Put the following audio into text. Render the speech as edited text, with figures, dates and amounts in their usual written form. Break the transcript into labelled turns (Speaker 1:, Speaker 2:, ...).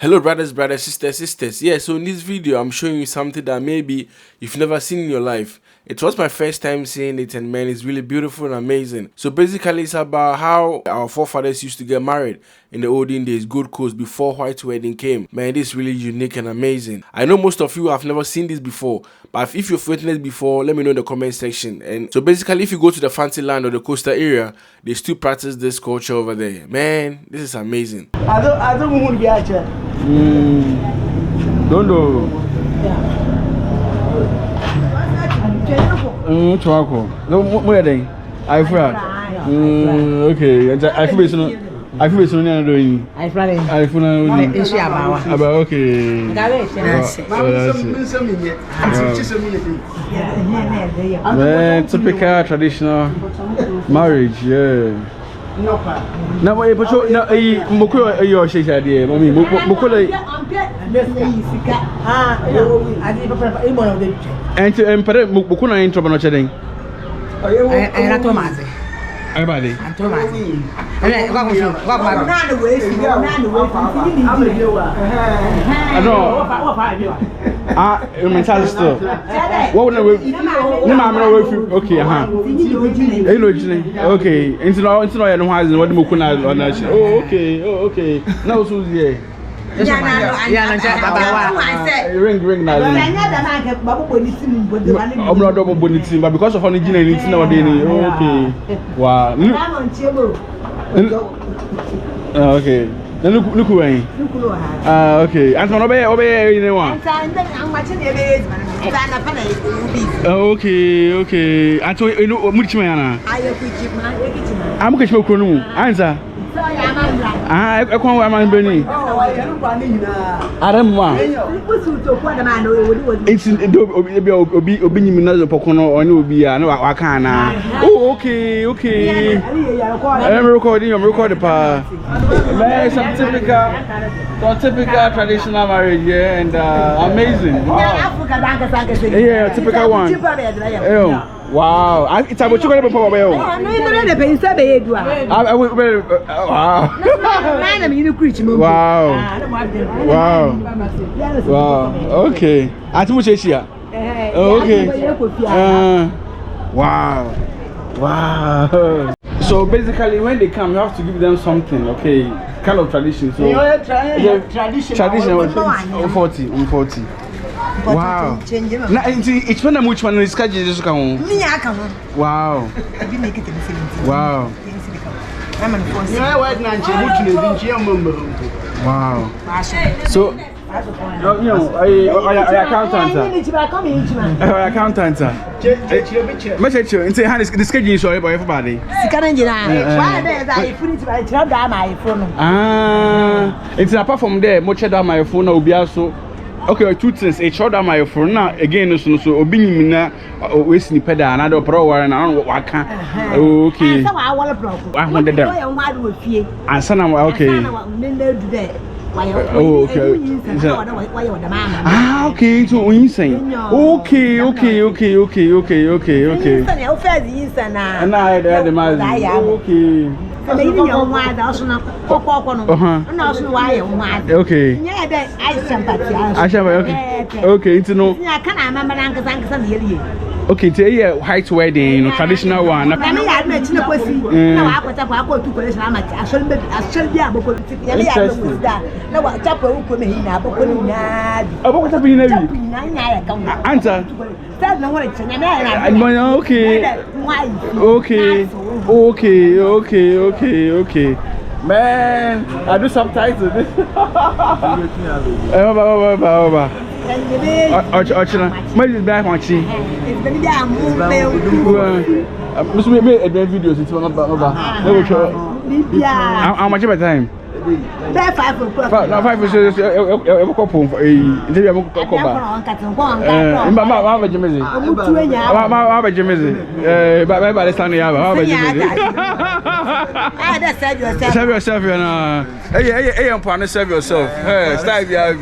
Speaker 1: Hello brothers, sisters. Yeah, so in this video I'm showing you something that maybe you've never seen in your life. It was my first time seeing it, and man, it's really beautiful and amazing. So basically it's about how our forefathers used to get married in the olden days, Gold Coast, before white wedding came. Man, this is really unique and amazing. I know most of you have never seen this before, but if you've witnessed before, let me know in the comment section. And so basically if you go to the Fante land or the coastal area, they still practice this culture over there. Man, this is amazing.
Speaker 2: I don't want to be actually.
Speaker 3: Don't know. Chocolate. No more than I fry. Okay. I feel so. I feel so. I fry. I feel about okay. Typical traditional marriage. Yeah. Na mo epocho na moko ayo shesha de mami moko le adi papa e mo na de enti empere moko na intro ba no cheden ai na tomaze ai ba de tomaze ele kwa na de we si na de we ni ah you mean tell still what na we ni ma me we okay eh no jine okay into no ya no hazen what moko na na oh okay now so here ring na I'm not double bonity, but because of only gina anything nowadays. Okay. Wow. Okay. Then look away. Okay. And so obey you know. Okay. And so you know much man. I'm going to go answer. I can't wear my bunny. I don't want. It's Pocono or no be no Wakana. Oh, okay. I'm recording, the power. Some typical traditional marriage, yeah, and amazing. Wow. Yeah, typical one. Wow, it's about you going to pop away. Wow. Okay. I think we here. Okay. Wow. So basically, when they come, you have to give them something, okay? Kind of tradition. So tradition. 40. Wow. Now, it's when I'm which one is scheduled to come. Wow. Wow. Wow. So, you know, I accountant. Message you and say, how is the schedule is sorry by everybody? It's apart from there, much of my phone will be also. Okay, two things. A short my phone now again. So obeying me now. Waste ni peda another pro and I don't what can. Okay. I want that. And son, okay. Oh, okay. Ah, okay. So insane. Okay. And I the man. Okay. Okay. Okay, it's no. Okay, it's a white wedding, traditional one. Okay. Man, I do subtitles. Maybe back on chi. Must be made videos. It's not about. How much of time? 5 is a couple for a serve yourself, you know. Hey, I'm trying to serve yourself. Hey, style, yeah.